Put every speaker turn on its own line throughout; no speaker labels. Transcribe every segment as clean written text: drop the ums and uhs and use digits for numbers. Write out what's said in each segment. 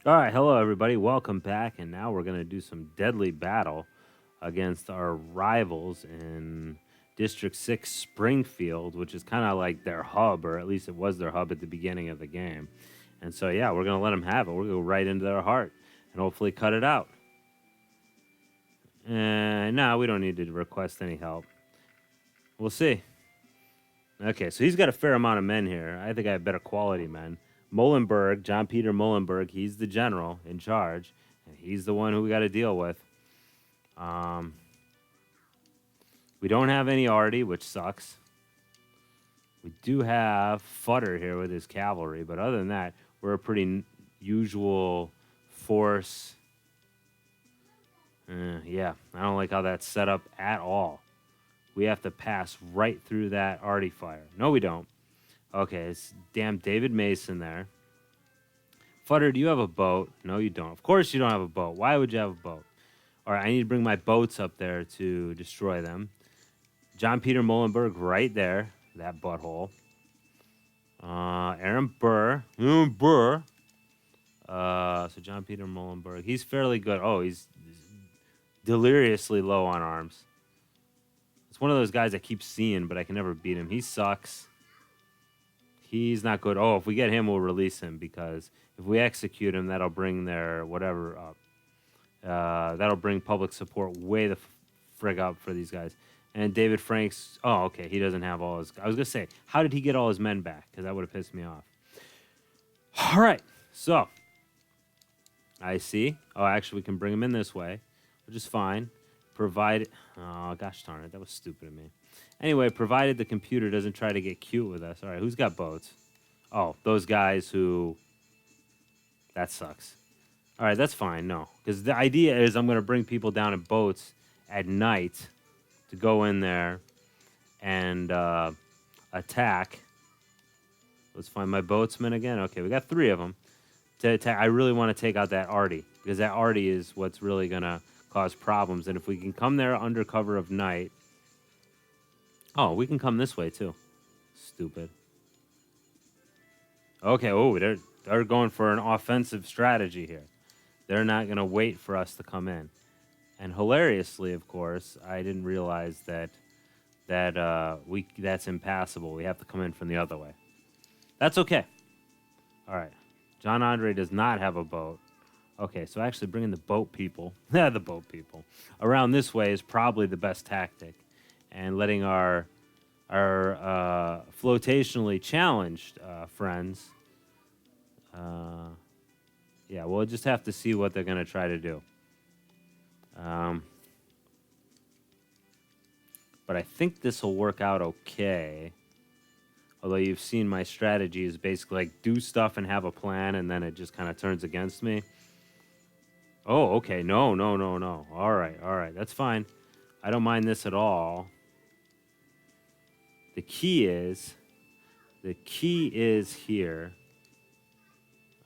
All right, hello everybody. Welcome back, and now we're going to do some deadly battle against our rivals in District 6 Springfield, which is kind of like their hub, or at least it was their hub at the beginning of the game. And so, yeah, we're going to let them have it. We're going to go right into their heart and hopefully cut it out. And no, we don't need to request any help. We'll see. Okay, so he's got a fair amount of men here. I think I have better quality men. Molenberg, John Peter Molenberg, he's the general in charge, and he's the one who we got to deal with. We don't have any Artie, which sucks. We do have Futter here with his cavalry, but other than that, we're a pretty usual force. Yeah, I don't like how that's set up at all. We have to pass right through that Artie fire. No, we don't. Okay, it's damn David Mason there. Futter, do you have a boat? No, you don't. Of course you don't have a boat. Why would you have a boat? All right, I need to bring my boats up there to destroy them. John Peter Molenberg right there, that butthole. Aaron Burr. So John Peter Molenberg, he's fairly good. Oh, he's deliriously low on arms. It's one of those guys I keep seeing, but I can never beat him. He sucks. He's not good. Oh, if we get him, we'll release him, because if we execute him, that'll bring their whatever up. That'll bring public support way the frig up for these guys. And David Franks, oh, okay, he doesn't have all his... I was going to say, how did he get all his men back? Because that would have pissed me off. All right, so I see. Oh, actually, we can bring him in this way, which is fine. Provided... Oh, gosh darn it, that was stupid of me. Anyway, provided the computer doesn't try to get cute with us. All right, who's got boats? Oh, those guys who... That sucks. All right, that's fine, no. Because the idea is I'm going to bring people down in boats at night to go in there and attack. Let's find my boatsmen again. Okay, we got 3 of them. To attack. I really want to take out that Artie, because that Artie is what's really going to cause problems. And if we can come there under cover of night... Oh, we can come this way, too. Stupid. Okay, oh, they're going for an offensive strategy here. They're not going to wait for us to come in. And hilariously, of course, I didn't realize that's impassable. We have to come in from the other way. That's okay. All right. John Andre does not have a boat. Okay, so actually bringing the boat people, the boat people, around this way is probably the best tactic. And letting our flotationally challenged friends, yeah, we'll just have to see what they're going to try to do. But I think this will work out okay. Although you've seen my strategy is basically like do stuff and have a plan, and then it just kind of turns against me. Oh, okay. No. All right. That's fine. I don't mind this at all. The key is here.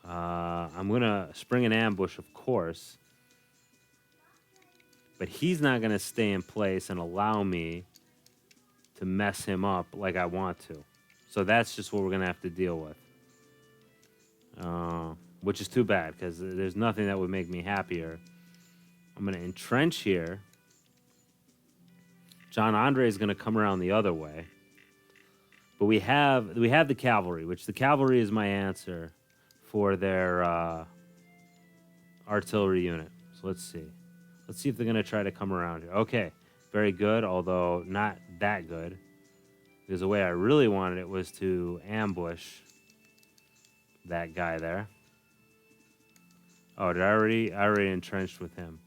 I'm going to spring an ambush, of course. But he's not going to stay in place and allow me to mess him up like I want to. So that's just what we're going to have to deal with. Which is too bad, because there's nothing that would make me happier. I'm going to entrench here. John Andre is going to come around the other way. But we have the cavalry, which the cavalry is my answer for their artillery unit. So let's see. Let's see if they're going to try to come around here. Okay, very good, although not that good. Because the way I really wanted it was to ambush that guy there. Oh, I already entrenched with him.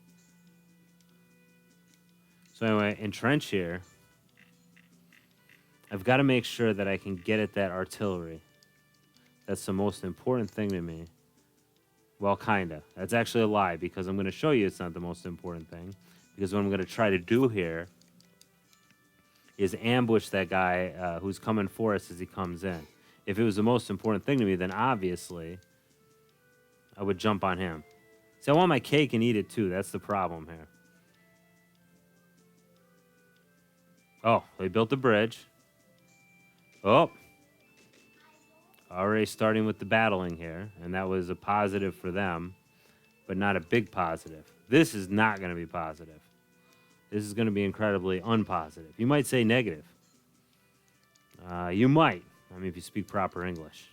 So anyway, entrench here. I've got to make sure that I can get at that artillery. That's the most important thing to me. Well, kinda. That's actually a lie, because I'm going to show you it's not the most important thing. Because what I'm going to try to do here is ambush that guy who's coming for us as he comes in. If it was the most important thing to me, then obviously I would jump on him. See, I want my cake and eat it too. That's the problem here. Oh, they built a bridge. Oh. Already starting with the battling here, and that was a positive for them. but not a big positive. This is not going to be positive. This is going to be incredibly unpositive. You might say negative. You might. I mean, if you speak proper English.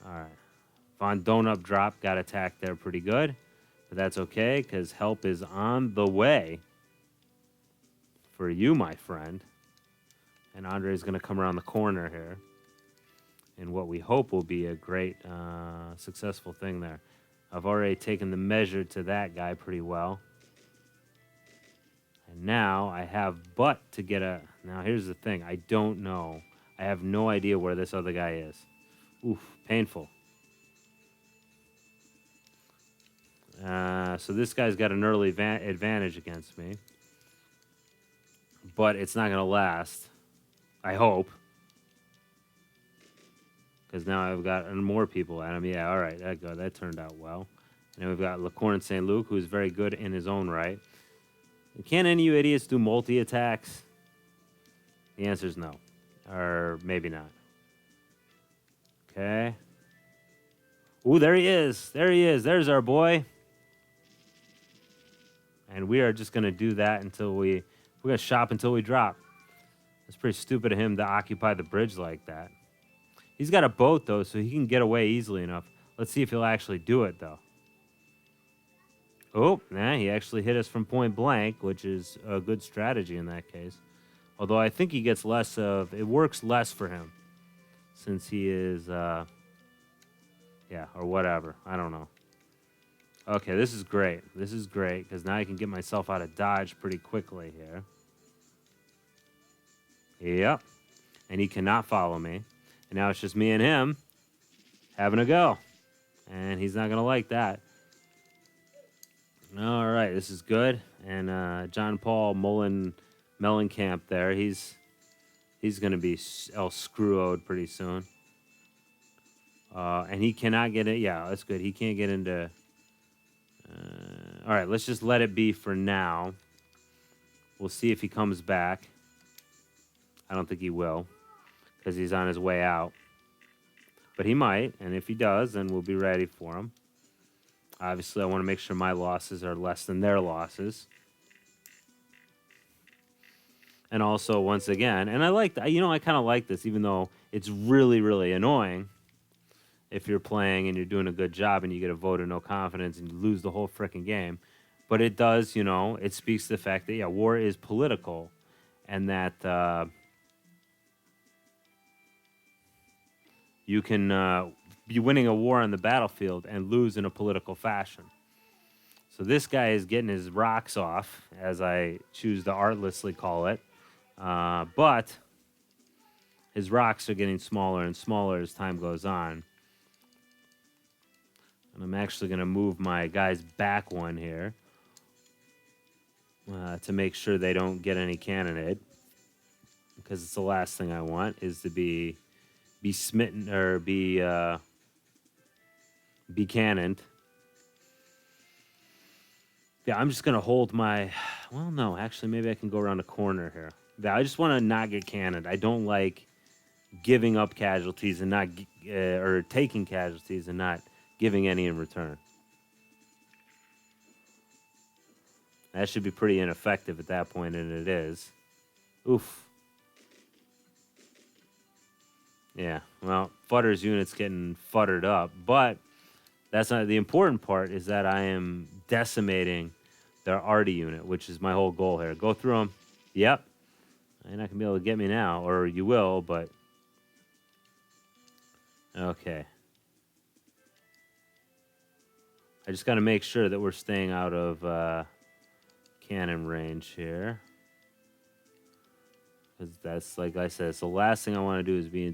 All right. Von Donut drop got attacked there pretty good. But that's okay, because help is on the way for you, my friend. And Andre's going to come around the corner here in what we hope will be a great, successful thing there. I've already taken the measure to that guy pretty well. And now I have but to get a... Now, here's the thing. I don't know. I have no idea where this other guy is. Oof, painful. So this guy's got an early advantage against me. But it's not going to last. I hope. Because now I've got more people at him. Yeah, all right. That turned out well. And then we've got Lacorn St. Luke, who's very good in his own right. Can any of you idiots do multi-attacks? The answer is no. Or maybe not. Okay. Ooh, there he is. There he is. There's our boy. And we are just going to do that until we're going to shop until we drop. It's pretty stupid of him to occupy the bridge like that. He's got a boat, though, so he can get away easily enough. Let's see if he'll actually do it, though. Oh, nah, he actually hit us from point blank, which is a good strategy in that case. Although I think he gets less of... It works less for him. Since he is... yeah, or whatever. I don't know. Okay, this is great. This is great, because now I can get myself out of dodge pretty quickly here. Yep. And he cannot follow me. And now it's just me and him having a go. And he's not going to like that. All right, this is good. And John Paul Mellencamp there, he's going to be screw-o'd pretty soon. And he cannot get it. Yeah, that's good. He can't get into... all right, let's just let it be for now. We'll see if he comes back. I don't think he will, because he's on his way out. But he might, and if he does, then we'll be ready for him. Obviously, I want to make sure my losses are less than their losses. And also, once again, and I like that, I kind of like this, even though it's really, really annoying if you're playing and you're doing a good job and you get a vote of no confidence and you lose the whole frickin' game. But it does, it speaks to the fact that, yeah, war is political, and that you can be winning a war on the battlefield and lose in a political fashion. So this guy is getting his rocks off, as I choose to artlessly call it. But his rocks are getting smaller and smaller as time goes on. And I'm actually going to move my guys back one here to make sure they don't get any cannonade. Because it's the last thing I want, is to be smitten or be cannoned. Yeah, I'm just going to hold my... Well, no, actually, maybe I can go around a corner here. Yeah, I just want to not get cannoned. I don't like giving up casualties and not... or taking casualties and not giving any in return. That should be pretty ineffective at that point, and it is. Oof. Yeah, well, Futter's unit's getting futtered up, but that's not the important part, is that I am decimating their arty unit, which is my whole goal here. Go through them. Yep. You're not going to be able to get me now, or you will, but... Okay. I just got to make sure that we're staying out of cannon range here. Because that's, like I said, it's the last thing I want to do is be in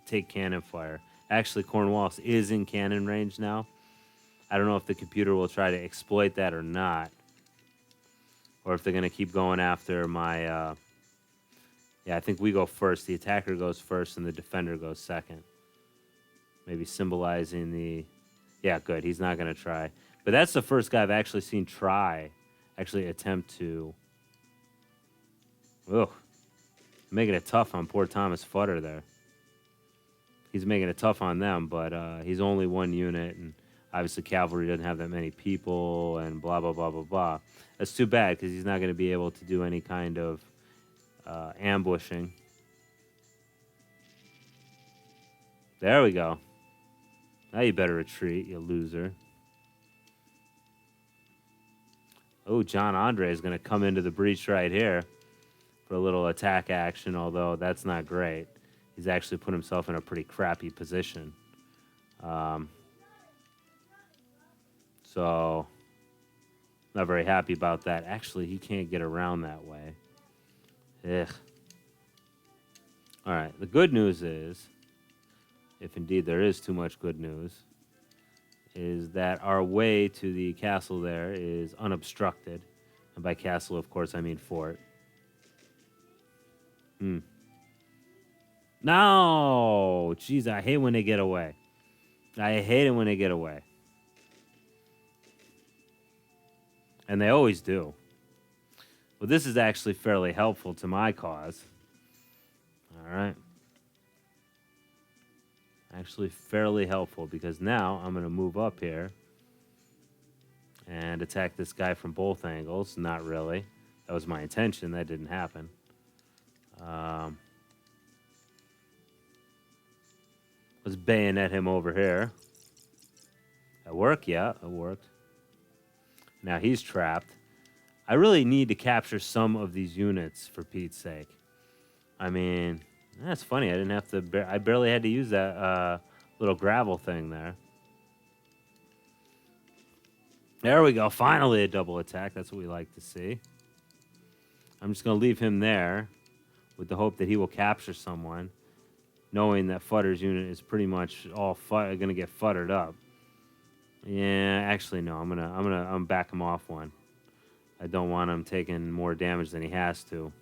take cannon fire. Actually, Cornwallis is in cannon range now. I don't know if the computer will try to exploit that or not. Or if they're going to keep going after my... Yeah, I think we go first. The attacker goes first and the defender goes second. Maybe symbolizing the... Yeah, good. He's not going to try. But that's the first guy I've actually seen actually attempt to... Ugh. Making it tough on poor Thomas Futter there. He's making it tough on them, but he's only one unit, and Obviously, cavalry doesn't have that many people, and blah blah blah blah blah. That's too bad because he's not going to be able to do any kind of ambushing. There we go. Now you better retreat, you loser. Oh, John Andre is going to come into the breach right here for a little attack action, although that's not great. He's actually put himself in a pretty crappy position. So, not very happy about that. Actually, he can't get around that way. Ugh. All right, the good news is, if indeed there is too much good news, is that our way to the castle there is unobstructed. And by castle, of course, I mean fort. No! Jeez, I hate when they get away. I hate it when they get away. And they always do. Well, this is actually fairly helpful to my cause. All right. Actually fairly helpful because now I'm going to move up here and attack this guy from both angles. Not really. That was my intention. That didn't happen. Let's bayonet him over here. That work? Yeah, it worked. Now he's trapped. I really need to capture some of these units for Pete's sake. I mean, that's funny. I didn't have to. I barely had to use that little gravel thing there. There we go. Finally a double attack. That's what we like to see. I'm just going to leave him there with the hope that he will capture someone, knowing that Futter's unit is pretty much all going to get futtered up. Yeah, actually no. I'm gonna back him off one. I don't want him taking more damage than he has to.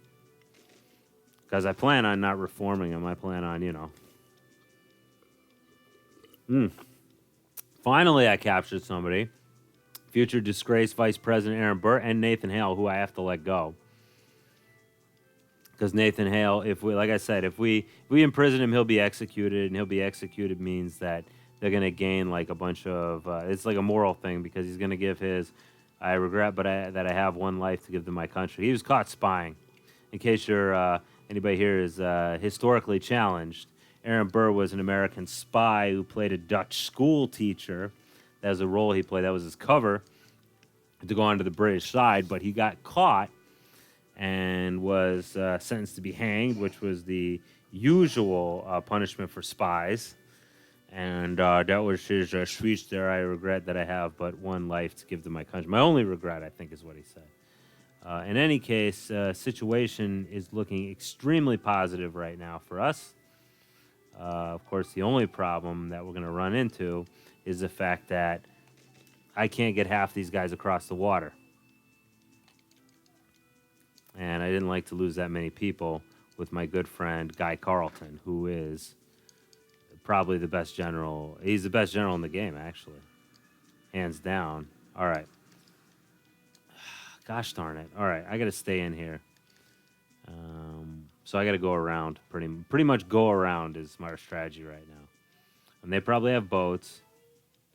Because I plan on not reforming him. I plan on, Finally, I captured somebody. Future disgraced Vice President Aaron Burr and Nathan Hale, who I have to let go. Because Nathan Hale, like I said, if we imprison him, he'll be executed, and he'll be executed means that they're going to gain like a bunch of, it's like a moral thing because he's going to give his, I regret that I have one life to give to my country. He was caught spying. In case anybody here is historically challenged, Aaron Burr was an American spy who played a Dutch school teacher. That was a role he played. That was his cover to go onto the British side, but he got caught and was sentenced to be hanged, which was the usual punishment for spies. And that was his speech there. I regret that I have but one life to give to my country. My only regret, I think, is what he said. In any case, situation is looking extremely positive right now for us. Of course, the only problem that we're going to run into is the fact that I can't get half these guys across the water. And I didn't like to lose that many people with my good friend Guy Carleton, who is probably the best general. He's the best general in the game, actually. Hands down. All right. Gosh darn it. All right, I got to stay in here. So I got to go around. Pretty much go around is my strategy right now. And they probably have boats.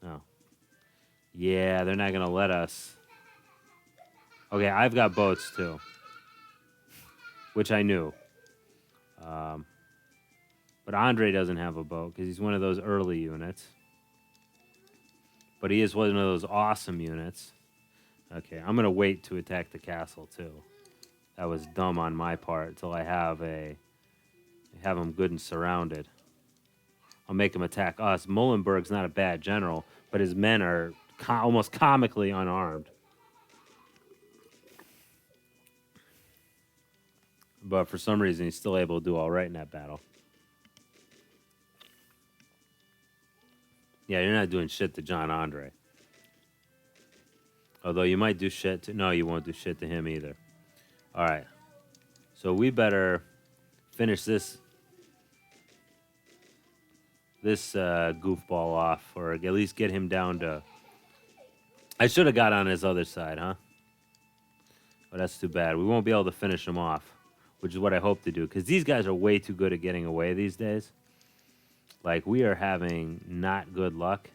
Oh. Yeah, they're not going to let us. Okay, I've got boats too. Which I knew. But Andre doesn't have a boat because he's one of those early units. But he is one of those awesome units. Okay, I'm going to wait to attack the castle, too. That was dumb on my part until I have him good and surrounded. I'll make him attack us. Muhlenberg's not a bad general, but his men are almost comically unarmed. But for some reason, he's still able to do all right in that battle. Yeah, you're not doing shit to John Andre. Although you might do shit to... No, you won't do shit to him either. All right. So we better finish this goofball off, or at least get him down to... I should have got on his other side, huh? But that's too bad. We won't be able to finish him off, which is what I hope to do, because these guys are way too good at getting away these days. Like, we are having not good luck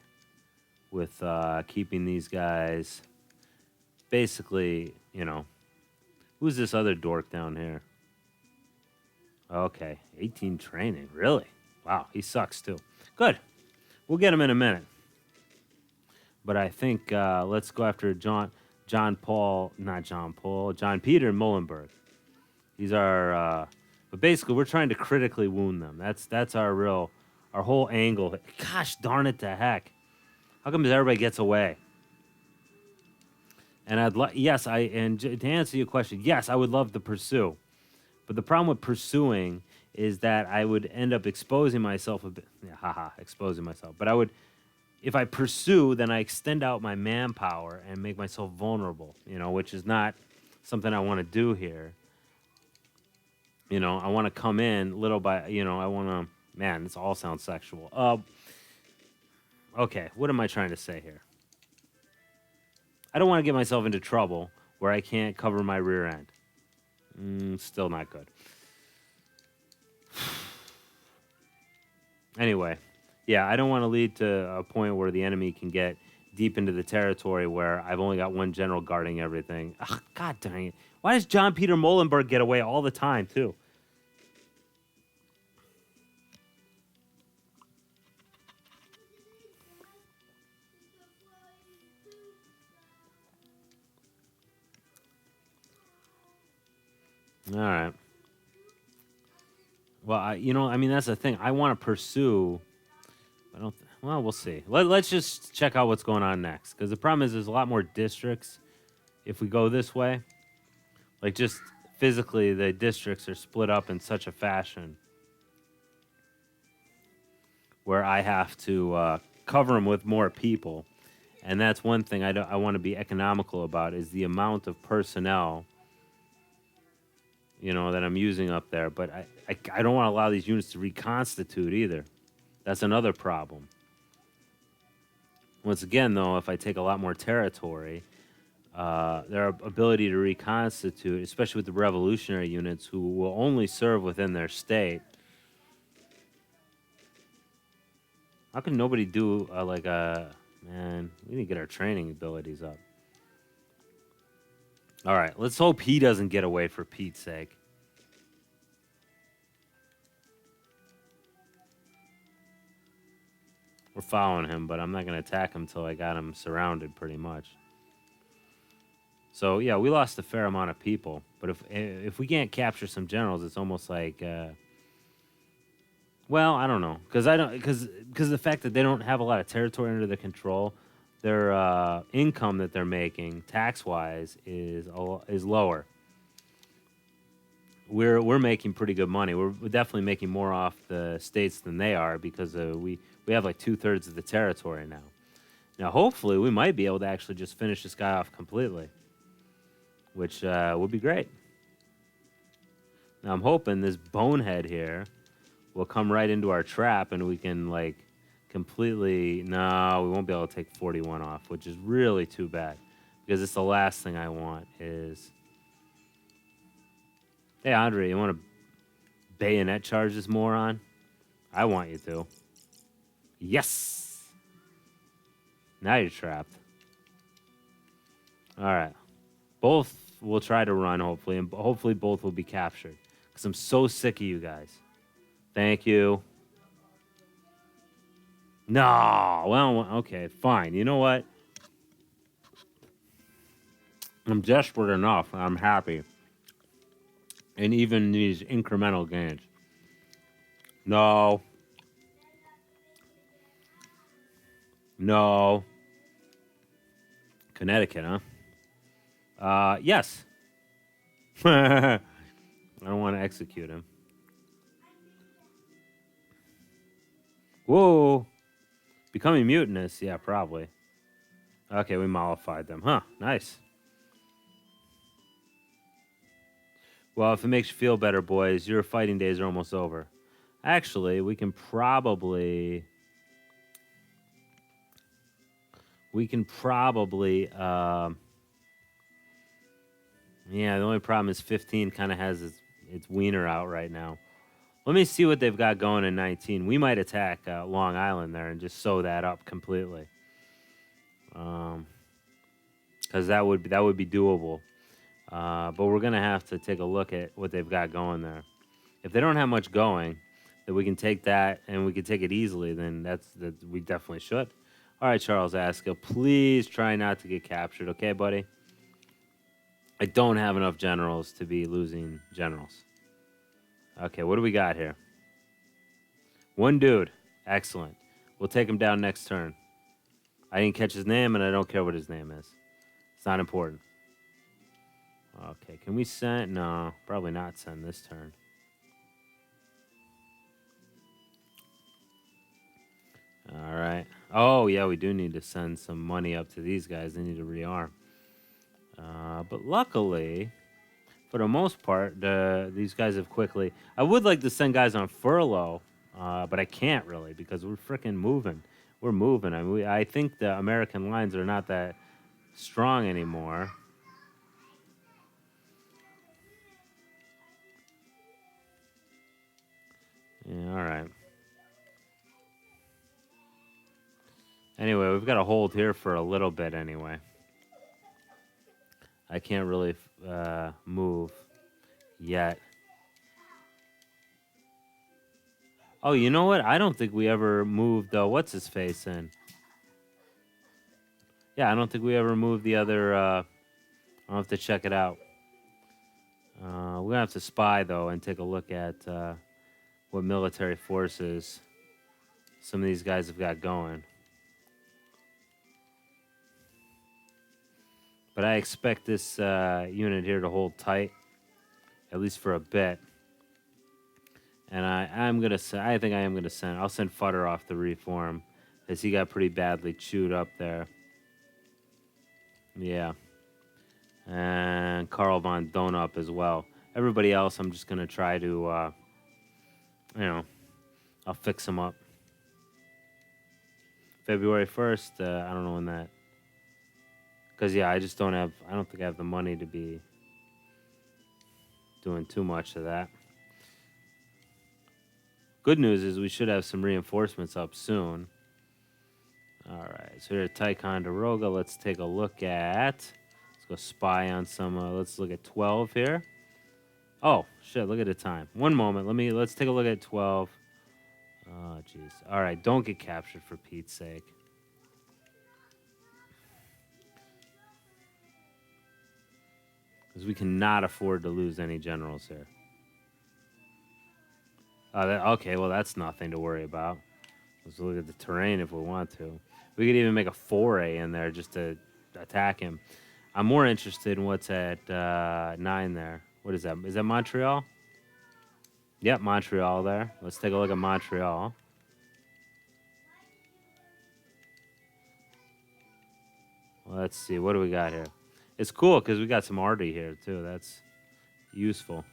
with keeping these guys basically, who's this other dork down here? Okay, 18 training, really? Wow, he sucks too. Good, we'll get him in a minute. But I think let's go after John Peter Mullenberg. He's our, but basically we're trying to critically wound them. That's our whole angle. Gosh darn it to heck. How come everybody gets away? And to answer your question, yes, I would love to pursue. But the problem with pursuing is that I would end up exposing myself a bit. Yeah, exposing myself. But if I pursue, then I extend out my manpower and make myself vulnerable, which is not something I want to do here. I want to come in little by, I want to, man, this all sounds sexual. Okay, what am I trying to say here? I don't want to get myself into trouble where I can't cover my rear end. Still not good. Anyway, yeah, I don't want to lead to a point where the enemy can get deep into the territory where I've only got one general guarding everything. Ugh, God dang it. Why does John Peter Mullenberg get away all the time, too? All right. Well, that's the thing. I want to pursue. I don't. Well, we'll see. Let's just check out what's going on next. Because the problem is there's a lot more districts if we go this way. Like, just physically, the districts are split up in such a fashion where I have to cover them with more people. And that's one thing I want to be economical about is the amount of personnel that I'm using up there. But I don't want to allow these units to reconstitute either. That's another problem. Once again, though, if I take a lot more territory, their ability to reconstitute, especially with the revolutionary units who will only serve within their state. How can nobody do man, we need to get our training abilities up. All right, let's hope he doesn't get away for Pete's sake. We're following him, but I'm not going to attack him until I got him surrounded pretty much. So, yeah, we lost a fair amount of people. But if we can't capture some generals, it's almost like... well, I don't know. Because the fact that they don't have a lot of territory under their control, their income that they're making, tax-wise, is lower. We're making pretty good money. We're definitely making more off the states than they are because we have like 2/3 of the territory now. Now, hopefully, we might be able to actually just finish this guy off completely, which would be great. Now, I'm hoping this bonehead here will come right into our trap and we can, like, completely... No, we won't be able to take 41 off, which is really too bad because it's the last thing I want is... Hey, Andre, you want to bayonet charge this moron? I want you to. Yes! Now you're trapped. All right. Both will try to run, hopefully, and hopefully both will be captured. Because I'm so sick of you guys. Thank you. No! Well, okay, fine. You know what? I'm desperate enough. I'm happy. And even these incremental gains. No. No. Connecticut, huh? Yes. I don't want to execute him. Whoa. Becoming mutinous? Yeah, probably. Okay, we mollified them. Huh, nice. Well, if it makes you feel better, boys, your fighting days are almost over. Actually, we can probably... yeah, the only problem is 15 kind of has its wiener out right now. Let me see what they've got going in 19. We might attack Long Island there and just sew that up completely. because that would be doable. But we're gonna have to take a look at what they've got going there. If they don't have much going, then we can take that and we can take it easily. Then that we definitely should. All right, Charles Aska, please try not to get captured, okay, buddy? I don't have enough generals to be losing generals. Okay, what do we got here? One dude. Excellent. We'll take him down next turn. I didn't catch his name, and I don't care what his name is. It's not important. Okay, can we send? No, probably not send this turn. All right. Oh, yeah, we do need to send some money up to these guys. They need to rearm. But luckily, for the most part, these guys have quickly. I would like to send guys on furlough, but I can't really because we're freaking moving. We're moving. I mean, I think the American lines are not that strong anymore. Yeah, all right. Anyway, we've got to hold here for a little bit anyway. I can't really move yet. Oh, you know what? I don't think we ever moved what's his face in. Yeah, I don't think we ever moved the other. I'll have to check it out. We're gonna have to spy though and take a look at what military forces some of these guys have got going. But I expect this unit here to hold tight, at least for a bit. And I'm gonna send. I think I am gonna send. I'll send Futter off the reform, as he got pretty badly chewed up there. Yeah, and Karl von Donop as well. Everybody else, I'm just gonna try to, I'll fix them up. February 1st. I don't know when that. Because yeah, I just don't have. I don't think I have the money to be doing too much of that. Good news is we should have some reinforcements up soon. All right, so here at Ticonderoga, let's take a look at. Let's go spy on some. Let's look at 12 here. Oh shit! Look at the time. One moment. Let's take a look at 12. Oh jeez. All right, don't get captured for Pete's sake. Because we cannot afford to lose any generals here. Okay, well, that's nothing to worry about. Let's look at the terrain if we want to. We could even make a foray in there just to attack him. I'm more interested in what's at 9 there. What is that? Is that Montreal? Yep, Montreal there. Let's take a look at Montreal. Well, let's see. What do we got here? It's cool because we got some arty here, too. That's useful.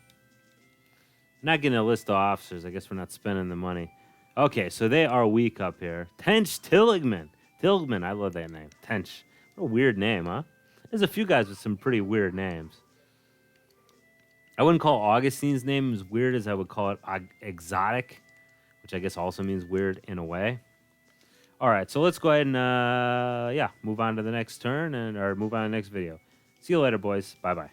Not getting a list of officers. I guess we're not spending the money. Okay, so they are weak up here. Tench Tilligman. Tilligman, I love that name. Tench. What a weird name, huh? There's a few guys with some pretty weird names. I wouldn't call Augustine's name as weird as I would call it exotic, which I guess also means weird in a way. All right, so let's go ahead and move on to the next turn or move on to the next video. See you later, boys. Bye-bye.